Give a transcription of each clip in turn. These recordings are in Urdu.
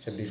26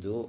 2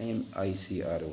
MICRO,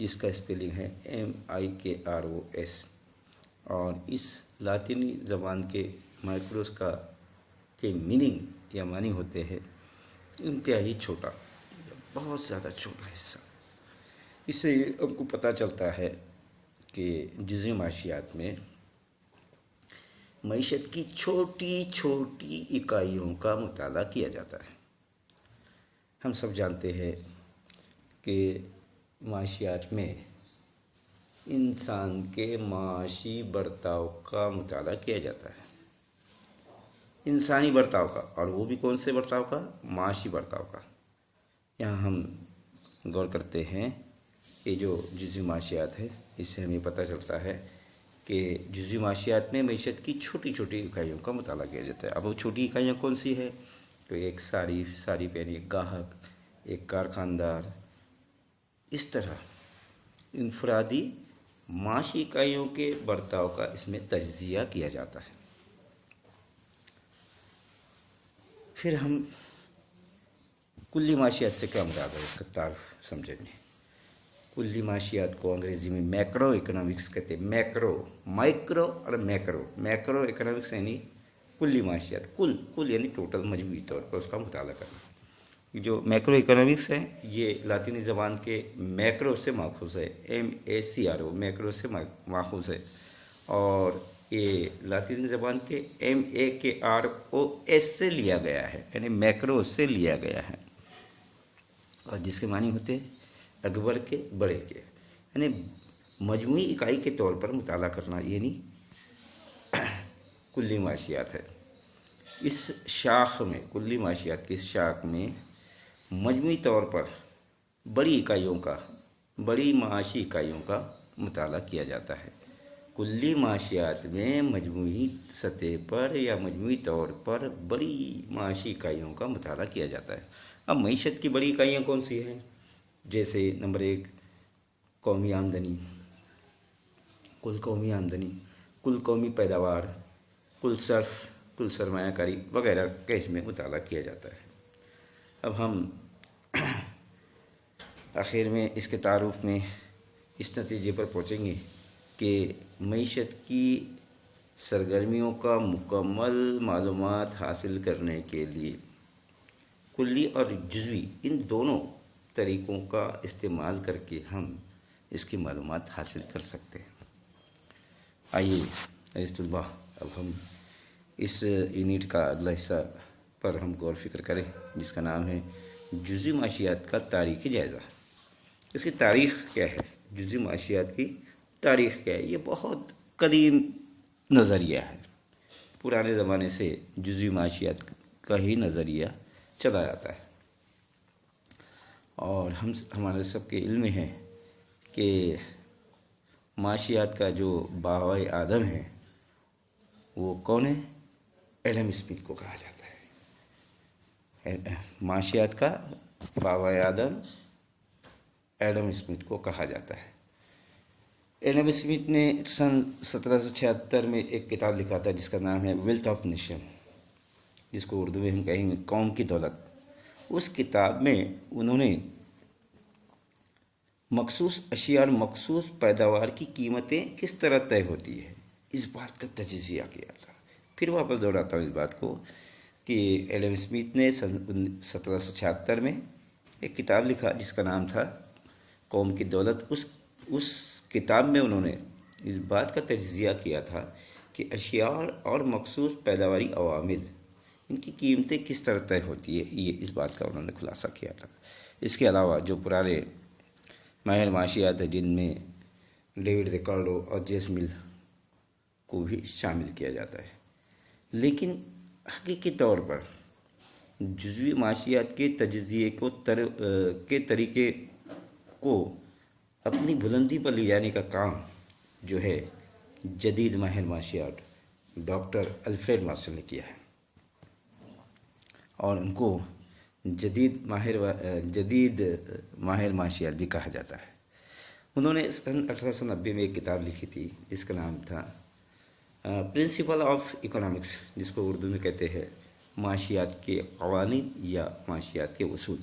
جس کا اسپیلنگ ہے MIKROS، اور اس لاطینی زبان کے مائکروس کے میننگ یا معنی ہوتے ہیں انتہائی چھوٹا، بہت زیادہ چھوٹا حصہ۔ اس سے ہم کو پتہ چلتا ہے کہ جزوی معاشیات میں معیشت کی چھوٹی چھوٹی اکائیوں کا مطالعہ کیا جاتا ہے۔ ہم سب جانتے ہیں کہ معاشیات میں انسان کے معاشی برتاؤ کا مطالعہ کیا جاتا ہے، انسانی برتاؤ کا، اور وہ بھی کون سے برتاؤ کا؟ معاشی برتاؤ کا۔ یہاں ہم غور کرتے ہیں کہ جو جزوی معاشیات ہے، اس سے ہمیں پتہ چلتا ہے کہ جزوی معاشیات میں معیشت کی چھوٹی چھوٹی اکائیوں کا مطالعہ کیا جاتا ہے۔ اب وہ چھوٹی اکائیاں کون سی ہے؟ تو ایک ساری پہنی ایک گاہک، ایک کارخاندار، اس طرح انفرادی معاشی اکائیوں کے برتاؤ کا اس میں تجزیہ کیا جاتا ہے۔ پھر ہم کلی معاشیات سے کیا مراد ہے اس کا تعارف سمجھیں گے۔ کلی معاشیات کو انگریزی میں میکرو اکنامکس کہتے ہیں۔ مائکرو اور میکرو اکنامکس یعنی کلی معاشیات، کل یعنی ٹوٹل، مجموعی طور پر اس کا مطالعہ کرنا۔ جو میکرو اکنامکس ہے یہ لاطینی زبان کے میکرو سے ماخوذ ہے، MACRO، میکرو سے ماخوذ ہے، اور یہ لاطینی زبان کے MAKROS سے لیا گیا ہے، یعنی میکرو سے لیا گیا ہے، اور جس کے معنی ہوتے ہیں اکبر کے، بڑے کے، یعنی مجموعی اکائی کے طور پر مطالعہ کرنا، یعنی کلی معاشیات ہے۔ اس شاخ میں، کلی معاشیات کی اس شاخ میں مجموعی طور پر بڑی معاشی اکائیوں کا مطالعہ کیا جاتا ہے۔ کلی معاشیات میں مجموعی سطح پر یا مجموعی طور پر بڑی معاشی اکائیوں کا مطالعہ کیا جاتا ہے۔ اب معیشت کی بڑی اکائیاں کون سی ہیں؟ جیسے نمبر 1 قومی آمدنی، کل قومی آمدنی، کل قومی پیداوار، کل صرف، کل سرمایہ کاری وغیرہ کا اس میں مطالعہ کیا جاتا ہے۔ اب ہم آخر میں اس کے تعارف میں اس نتیجے پر پہنچیں گے کہ معیشت کی سرگرمیوں کا مکمل معلومات حاصل کرنے کے لیے کلی اور جزوی ان دونوں طریقوں کا استعمال کر کے ہم اس کی معلومات حاصل کر سکتے ہیں۔ آئیے عزیز طلباء، اب ہم اس یونٹ کا اگلا حصہ پر ہم غور فکر کریں، جس کا نام ہے جزوی معاشیات کا تاریخی جائزہ۔ اس کی تاریخ کیا ہے؟ جزوی معاشیات کی تاریخ کیا ہے؟ یہ بہت قدیم نظریہ ہے، پرانے زمانے سے جزوی معاشیات کا ہی نظریہ چلا جاتا ہے، اور ہمارے سب کے علم میں ہے کہ معاشیات کا جو بابائے آدم ہے وہ کون ہے؟ ایڈم اسمتھ کو کہا جاتا ہے۔ معاشیات کا بابائے آدم ایڈم اسمتھ کو کہا جاتا ہے۔ ایڈم اسمتھ نے سن 1776 میں ایک کتاب لکھا تھا جس کا نام ہے ویلتھ آف نیشن، جس کو اردو میں ہم کہیں گے قوم کی دولت۔ اس کتاب میں انہوں نے مخصوص اشیاء اور مخصوص پیداوار کی قیمتیں کس طرح طے ہوتی ہے، اس بات کا تجزیہ کیا تھا۔ پھر واپس دوہراتا ہوں اس بات کو کہ ایڈم اسمتھ نے سن 1776 میں ایک کتاب لکھا جس کا نام تھا قوم کی دولت۔ اس کتاب میں انہوں نے اس بات کا تجزیہ کیا تھا کہ اشیاء اور مخصوص پیداواری عوامل، ان کی قیمتیں کس طرح طے ہوتی ہے، یہ اس بات کا انہوں نے خلاصہ کیا تھا۔ اس کے علاوہ جو پرانے ماہر معاشیات ہیں جن میں ڈیوڈ ریکارڈو اور جیس مل کو بھی شامل کیا جاتا ہے، لیکن حقیقی طور پر جزوی معاشیات کے تجزیے کے طریقے کو اپنی بلندی پر لے جانے کا کام جو ہے جدید ماہر معاشیات ڈاکٹر الفریڈ مارشل نے کیا ہے، اور ان کو جدید ماہر معاشیات بھی کہا جاتا ہے۔ انہوں نے سن 1890 میں ایک کتاب لکھی تھی جس کا نام تھا پرنسپل آف اکنامکس، جس کو اردو میں کہتے ہیں معاشیات کے قوانین یا معاشیات کے اصول۔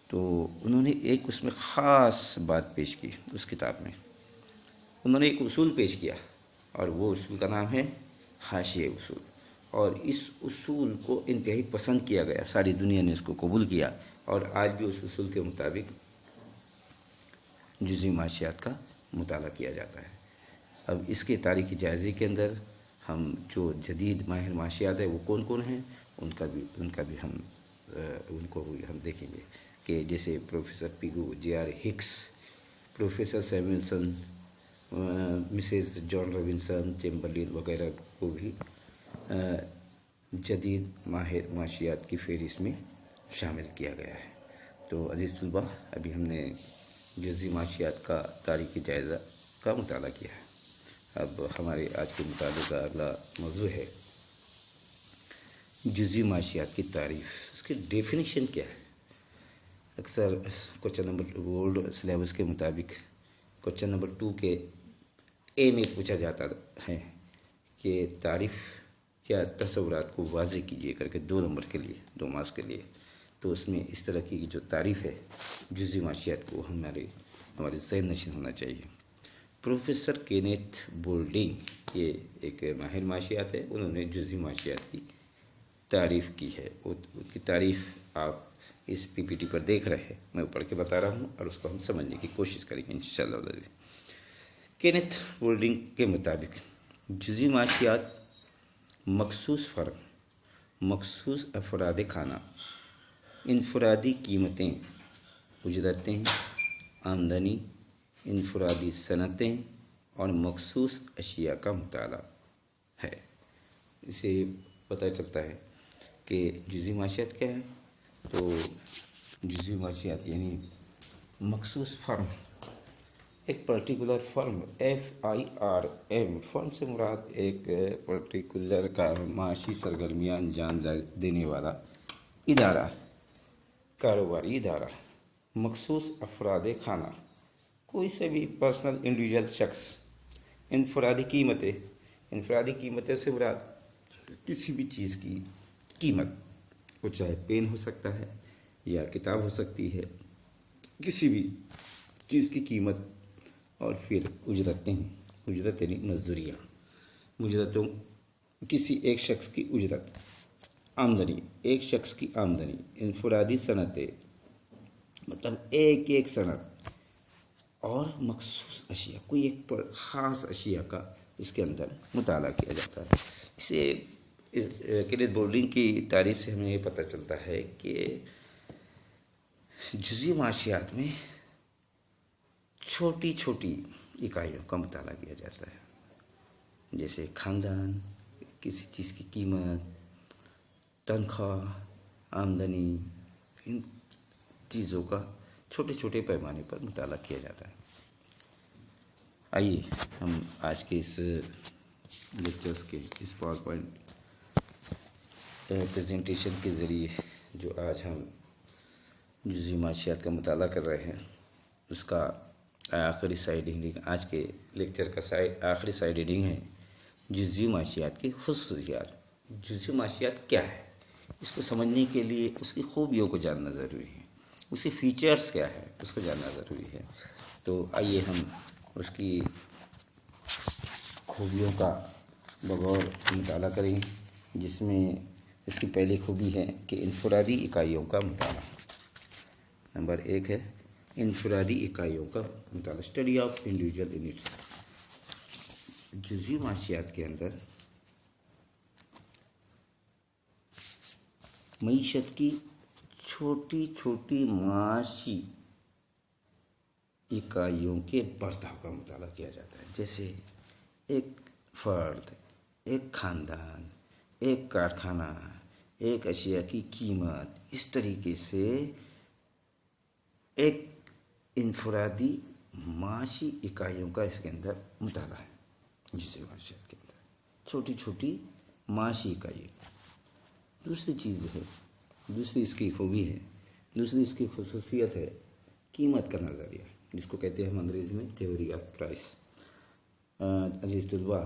تو انہوں نے ایک اس میں خاص بات پیش کی اس کتاب میں. انہوں نے ایک اصول پیش کیا اور وہ اصول کا نام ہے حاشیہ اصول. اور اس اصول کو انتہائی پسند کیا گیا، ساری دنیا نے اس کو قبول کیا، اور آج بھی اس اصول کے مطابق جزوی معاشیات کا مطالعہ کیا جاتا ہے. اب اس کے تاریخی جائزے کے اندر ہم جو جدید ماہر معاشیات ہے وہ کون کون ہیں ان کا بھی ہم دیکھیں گے، کہ جیسے professor Pigou, J R Hicks, professor Samuelson, Mrs Joan Robinson, Chamberlin وغیرہ کو بھی جدید ماہر معاشیات کی فہرست میں شامل کیا گیا ہے. تو عزیز طلباء، ابھی ہم نے جزوی معاشیات کا تاریخی جائزہ کا مطالعہ کیا ہے. اب ہمارے آج کے مطالعے کا اگلا موضوع ہے جزوی معاشیات کی تعریف. اس کی ڈیفینیشن کیا ہے؟ اکثر کوشچن نمبر اولڈ سلیبس کے مطابق کوشچن نمبر 2 کے اے میں پوچھا جاتا ہے کہ تعریف یا تصورات کو واضح کیجیے کر کے 2 نمبر کے لیے، 2 مارکس کے لیے. تو اس میں اس طرح کی جو تعریف ہے جزوی معاشیات کو ہمارے ذہن نشین ہونا چاہیے. پروفیسر کینیتھ بولڈنگ، یہ ایک ماہر معاشیات ہے، انہوں نے جزوی معاشیات کی تعریف کی ہے. ان کی تعریف آپ اس پی پی ٹی پر دیکھ رہے ہیں، میں پڑھ کے بتا رہا ہوں اور اس کو ہم سمجھنے کی کوشش کریں گے انشاءاللہ. کینیتھ بولڈنگ کے مطابق جزوی معاشیات مخصوص فرم، مخصوص افراد خانہ، انفرادی قیمتیں، اجرتیں، آمدنی، انفرادی صنعتیں اور مخصوص اشیاء کا مطالعہ ہے. اسے پتہ چلتا ہے کہ جزوی معاشیات کیا ہے. تو جزوی معاشیات یعنی مخصوص فرم، ایک پرٹیکولر فرم، FIRM، فرم سے مراد ایک پرٹیکولر کا معاشی سرگرمیاں انجام دینے والا ادارہ، کاروباری ادارہ. مخصوص افراد خانہ، کوئی سے بھی پرسنل انڈیویجول شخص. انفرادی قیمتیں، انفرادی قیمتیں سے مراد کسی بھی چیز کی قیمت، وہ چاہے پین ہو سکتا ہے یا کتاب ہو سکتی ہے، کسی بھی چیز کی قیمت. اور پھر اجرتیں، اجرت یعنی مزدوریاں، اجرتوں، کسی ایک شخص کی اجرت. آمدنی، ایک شخص کی آمدنی. انفرادی صنعتیں، مطلب ایک صنعت. اور مخصوص اشیاء، کوئی ایک خاص اشیاء کا اس کے اندر مطالعہ کیا جاتا ہے. اسے کینیتھ بولڈنگ کی تعریف سے ہمیں یہ پتہ چلتا ہے کہ جزوی معاشیات میں چھوٹی چھوٹی اکائیوں کا مطالعہ کیا جاتا ہے، جیسے خاندان، کسی چیز کی قیمت، تنخواہ، آمدنی. ان چیزوں کا چھوٹے چھوٹے پیمانے پر مطالعہ کیا جاتا ہے. آئیے ہم آج کے اس لیکچرز کے اس پاور پوائنٹ پریزنٹیشن کے ذریعے جو آج ہم جزوی معاشیات کا مطالعہ کر رہے ہیں اس کا آخری سائیڈ ہیڈنگ، آج کے لیکچر کا آخری سائیڈ ہیڈنگ ہے جزوی معاشیات کی خصوصیات. جزوی معاشیات کیا ہے؟ اس کو سمجھنے کے لیے اس کی خوبیوں کو جاننا ضروری ہے، اس کے فیچرز کیا ہے اس کو جاننا ضروری ہے. تو آئیے ہم اس کی خوبیوں کا بغور مطالعہ کریں، جس میں اس کی پہلی خوبی ہے کہ انفرادی اکائیوں کا مطالعہ. نمبر 1 ہے انفرادی اکائیوں کا مطالعہ، اسٹڈی آف انڈیویجول یونٹس. جزوی معاشیات کے اندر معیشت کی چھوٹی چھوٹی معاشی اکائیوں کے برتاؤ کا مطالعہ کیا جاتا ہے، جیسے ایک فرد، ایک خاندان، ایک کارخانہ، ایک اشیاء کی قیمت. اس طریقے سے ایک انفرادی معاشی اکائیوں کا اس کے اندر مطالعہ ہے. جزوی معاشیات کے اندر چھوٹی چھوٹی معاشی اکائی. دوسری چیز ہے، دوسری اس کی خوبی ہے، دوسری اس کی خصوصیت ہے قیمت کا نظریہ، جس کو کہتے ہیں ہم انگریزی میں تھیوری آف پرائس. عزیز طلباء،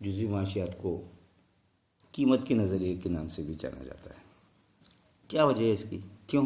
جزوی معاشیات کو قیمت کے نظریے کے نام سے بھی جانا جاتا ہے. کیا وجہ ہے اس کی؟ کیوں؟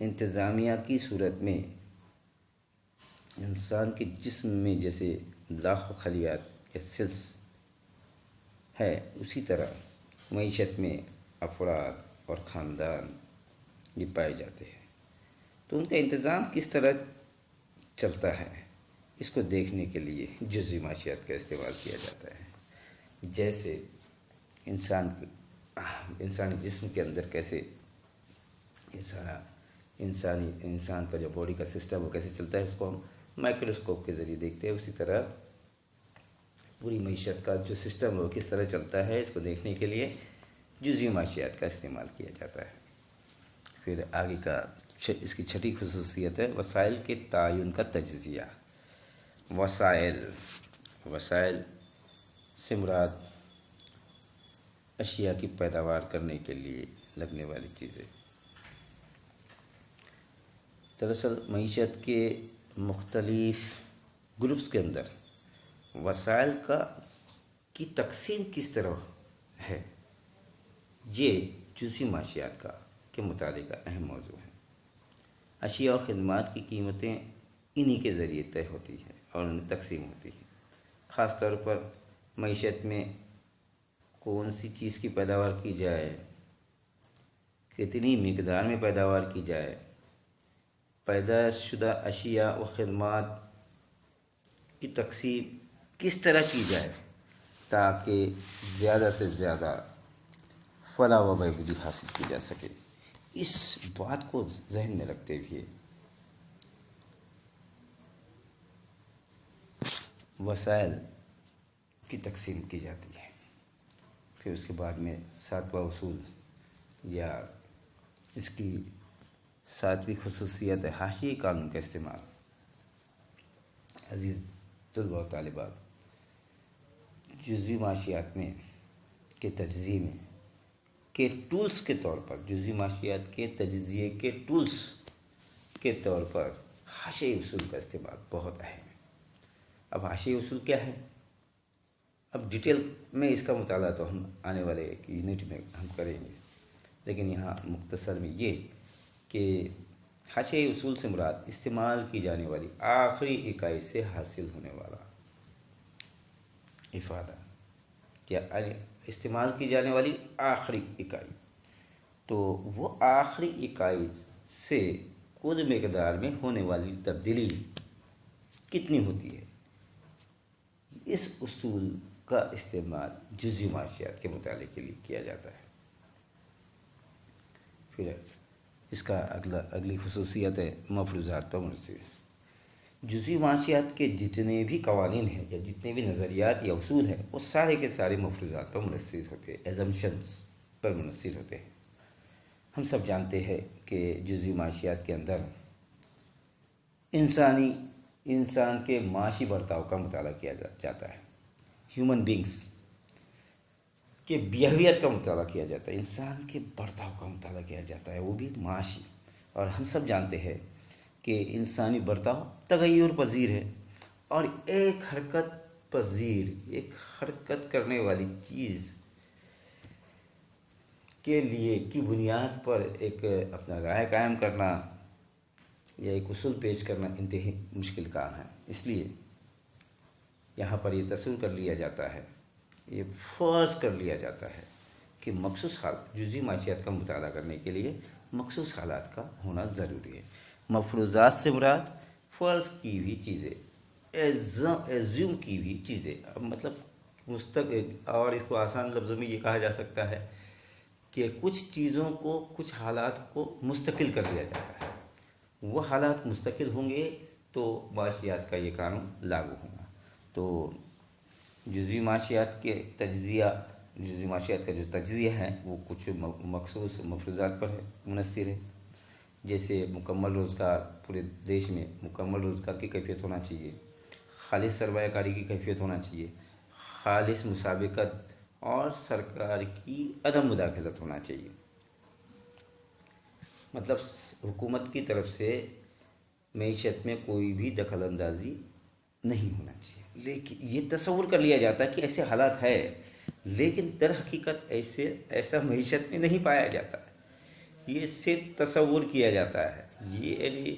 انتظامیہ کی صورت میں انسان کے جسم میں جیسے لاکھوں خلیات یا سیلز ہے، اسی طرح معیشت میں افراد اور خاندان یہ پائے جاتے ہیں۔ تو ان کا انتظام کس طرح چلتا ہے، اس کو دیکھنے کے لیے جزوی معاشیات کا استعمال کیا جاتا ہے۔ جیسے انسانی جسم کے اندر کیسے یہ سارا انسان کا جو باڈی کا سسٹم وہ کیسے چلتا ہے، اس کو ہم مائکروسکوپ کے ذریعے دیکھتے ہیں۔ اسی طرح پوری معیشت کا جو سسٹم وہ کس طرح چلتا ہے، اس کو دیکھنے کے لیے جزوی معاشیات کا استعمال کیا جاتا ہے۔ پھر آگے کا اس کی چھٹی خصوصیت ہے وسائل کے تعین کا تجزیہ۔ وسائل سے مراد اشیاء کی پیداوار کرنے کے لیے لگنے والی چیزیں۔ دراصل معیشت کے مختلف گروپس کے اندر وسائل کی تقسیم کس طرح ہے، یہ جزوی معاشیات کے مطالعے کا اہم موضوع ہے۔ اشیاء و خدمات کی قیمتیں انہی کے ذریعے طے ہوتی ہیں اور ان میں تقسیم ہوتی ہیں۔ خاص طور پر معیشت میں کون سی چیز کی پیداوار کی جائے، کتنی مقدار میں پیداوار کی جائے، پیدا شدہ اشیاء و خدمات کی تقسیم کس طرح کی جائے تاکہ زیادہ سے زیادہ فلاح و بہبودی حاصل کی جا سکے، اس بات کو ذہن میں رکھتے ہوئے وسائل کی تقسیم کی جاتی ہے۔ پھر اس کے بعد میں 7واں اصول یا اس کی 7ویں خصوصیت ہے حاشیے قانون کا استعمال۔ عزیز طلباء و طالبات، جزوی معاشیات میں کے تجزیے میں کے ٹولز کے طور پر، جزوی معاشیات کے تجزیے کے ٹولز کے طور پر حاشیے اصول کا استعمال بہت اہم ہے۔ اب حاشیے اصول کیا ہے؟ اب ڈیٹیل میں اس کا مطالعہ تو ہم آنے والے ایک یونٹ میں ہم کریں گے، لیکن یہاں مختصر میں یہ کہ حاشیے اصول سے مراد استعمال کی جانے والی آخری اکائی سے حاصل ہونے والا افادہ، کیا استعمال کی جانے والی آخری اکائی، تو وہ آخری اکائی سے کل مقدار میں ہونے والی تبدیلی کتنی ہوتی ہے، اس اصول کا استعمال جزوی معاشیات کے مطالعے کے لیے کیا جاتا ہے۔ پھر اس کا اگلی خصوصیت ہے مفروضات پر منحصر۔ جزوی معاشیات کے جتنے بھی قوانین ہیں یا جتنے بھی نظریات یا اصول ہیں، وہ سارے کے سارے مفروضات پر منحصر ہوتے ہیں، ایزمپشنز پر منحصر ہوتے ہیں۔ ہم سب جانتے ہیں کہ جزوی معاشیات کے اندر انسان کے معاشی برتاؤ کا مطالعہ کیا جاتا ہے، ہیومن بینگز کے بیہیویئر کا مطالعہ کیا جاتا ہے، انسان کے برتاؤ کا مطالعہ کیا جاتا ہے، وہ بھی معاشی۔ اور ہم سب جانتے ہیں کہ انسانی برتاؤ تغیر پذیر ہے، اور ایک حرکت کرنے والی چیز کے لیے کی بنیاد پر ایک اپنا رائے قائم کرنا یا ایک اصول پیش کرنا انتہائی مشکل کام ہے۔ اس لیے یہاں پر یہ تصور کر لیا جاتا ہے، یہ فرض کر لیا جاتا ہے کہ مخصوص حالات، جزوی معاشیات کا مطالعہ کرنے کے لیے مخصوص حالات کا ہونا ضروری ہے۔ مفروضات سے مراد فرض کی ہوئی چیزیں، ایزیوم کی ہوئی چیزیں، اب مطلب مستقل، اور اس کو آسان لفظوں میں یہ کہا جا سکتا ہے کہ کچھ چیزوں کو، کچھ حالات کو مستقل کر لیا جاتا ہے، وہ حالات مستقل ہوں گے تو معاشیات کا یہ قانون لاگو ہوگا۔ تو جزوی معاشیات کا جو تجزیہ ہے وہ کچھ مخصوص مفروضات پر منحصر ہے، جیسے مکمل روزگار، پورے دیش میں مکمل روزگار کی کیفیت ہونا چاہیے، خالص سرمایہ کاری کی کیفیت ہونا چاہیے، خالص مسابقت اور سرکار کی عدم مداخلت ہونا چاہیے۔ مطلب حکومت کی طرف سے معیشت میں کوئی بھی دخل اندازی نہیں ہونا چاہیے، لیکن یہ تصور کر لیا جاتا ہے کہ ایسے حالات ہے، لیکن در حقیقت ایسا معیشت میں نہیں پایا جاتا، یہ صرف تصور کیا جاتا ہے۔ یہ یعنی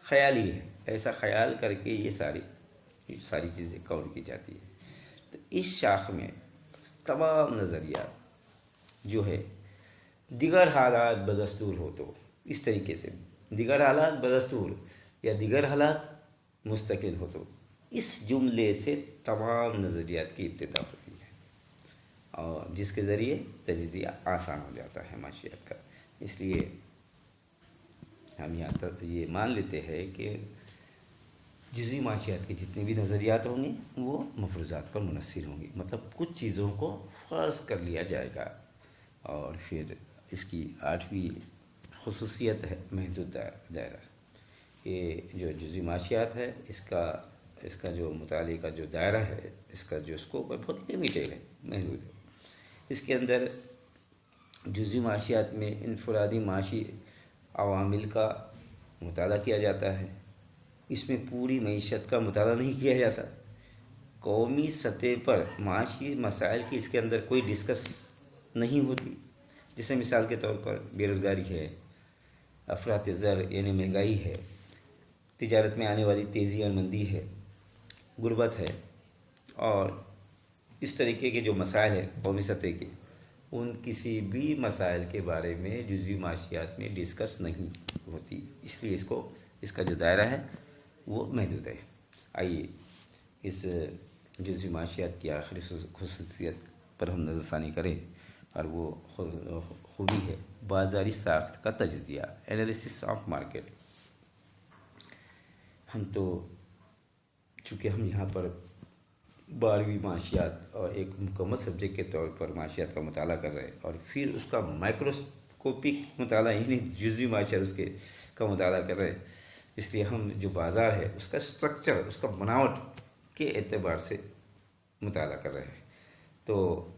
خیالی ہے، ایسا خیال کر کے یہ ساری چیزیں کور کی جاتی ہے۔ تو اس شاخ میں تمام نظریات جو ہے دیگر حالات بدستور ہو تو اس طریقے سے، دیگر حالات بدستور یا دیگر حالات مستقل ہو تو اس جملے سے تمام نظریات کی ابتدا ہوتی ہے، اور جس کے ذریعے تجزیہ آسان ہو جاتا ہے معاشیات کا۔ اس لیے ہم یہاں تک یہ مان لیتے ہیں کہ جزوی معاشیات کے جتنے بھی نظریات ہوں گے وہ مفروضات پر منحصر ہوں گے، مطلب کچھ چیزوں کو فرض کر لیا جائے گا، اور پھر اس کی 8ویں خصوصیت ہے محدود دائرہ۔ یہ جو جزوی معاشیات ہے اس کا جو مطالعے کا جو دائرہ ہے، اس کا جو اسکوپ ہے بہت لمیٹیڈ ہے، محدود ہے۔ اس کے اندر جزوی معاشیات میں انفرادی معاشی عوامل کا مطالعہ کیا جاتا ہے، اس میں پوری معیشت کا مطالعہ نہیں کیا جاتا۔ قومی سطح پر معاشی مسائل کی اس کے اندر کوئی ڈسکس نہیں ہوتی، جیسے مثال کے طور پر بے روزگاری ہے، افراط زر یعنی مہنگائی ہے، تجارت میں آنے والی تیزی اور مندی ہے، غربت ہے، اور اس طریقے کے جو مسائل ہیں قومی سطح کے، ان کسی بھی مسائل کے بارے میں جزوی معاشیات میں ڈسکس نہیں ہوتی، اس لیے اس کا جو دائرہ ہے وہ محدود ہے۔ آئیے اس جزوی معاشیات کی آخری خصوصیت پر ہم نظر ثانی کریں، اور وہ خوبی ہے بازاری ساخت کا تجزیہ، انالیسس آف مارکیٹ۔ ہم تو چونکہ ہم یہاں پر 12ویں معاشیات اور ایک مکمل سبجیکٹ کے طور پر معاشیات کا مطالعہ کر رہے ہیں، اور پھر اس کا مائکروسکوپک مطالعہ یعنی جزوی معاشیات اس کا مطالعہ کر رہے ہیں، اس لیے ہم جو بازار ہے اس کا سٹرکچر، اس کا بناوٹ کے اعتبار سے مطالعہ کر رہے ہیں۔ تو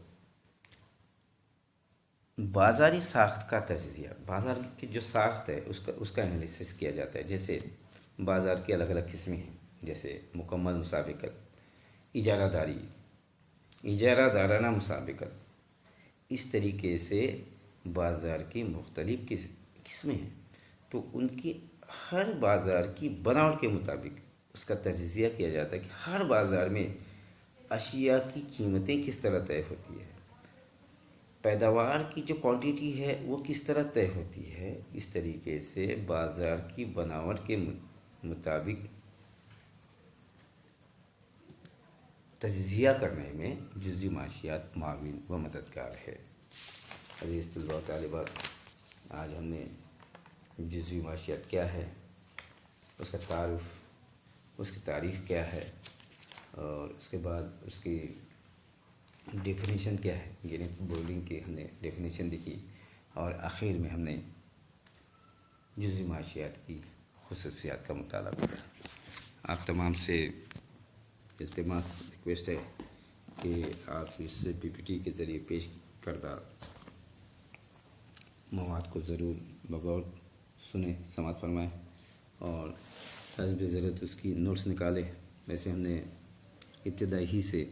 بازاری ساخت کا تجزیہ، بازار کی جو ساخت ہے اس کا انالیسس کیا جاتا ہے۔ جیسے بازار کی الگ الگ قسمیں ہیں، جیسے مکمل مسابقت، اجارہ داری، اجارہ دارانہ مسابقت، اس طریقے سے بازار کی مختلف قسمیں ہیں۔ تو ان کی ہر بازار کی بناوٹ کے مطابق اس کا تجزیہ کیا جاتا ہے کہ ہر بازار میں اشیاء کی قیمتیں کس طرح طے ہوتی ہے، پیداوار کی جو کوانٹیٹی ہے وہ کس طرح طے ہوتی ہے۔ اس طریقے سے بازار کی بناوٹ کے مطابق تجزیہ کرنے میں جزوی معاشیات معاون و مددگار ہے۔ عزیز طلباء و طالبات، آج ہم نے جزوی معاشیات کیا ہے، اس کا تعارف، اس کی تعریف کیا ہے، اور اس کے بعد اس کی ڈیفینیشن کیا ہے، یعنی بولنگ کی ہم نے ڈیفینیشن دیکھی، اور آخر میں ہم نے جزوی معاشیات کی خصوصیات کا مطالعہ کیا۔ آپ تمام سے التماس ریکویسٹ ہے کہ آپ اس پی پی ٹی کے ذریعے پیش کردہ مواد کو ضرور بغور سنیں، سماعت فرمائیں، اور حسب ضرورت اس کی نوٹس نکالیں۔ ویسے ہم نے ابتدائی ہی سے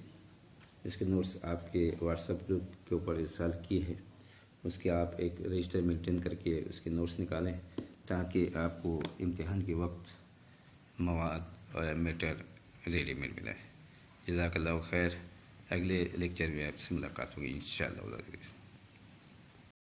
اس کے نوٹس آپ کے واٹس ایپ گروپ کے اوپر ارسال کیے ہیں، اس کے آپ ایک رجسٹر مینٹین کر کے اس کے نوٹس نکالیں، تاکہ آپ کو امتحان کے وقت مواد اور میٹر ریڈی میڈ ملے۔ جزاک اللہ خیر۔ اگلے لیکچر میں آپ سے ملاقات ہوگی انشاءاللہ۔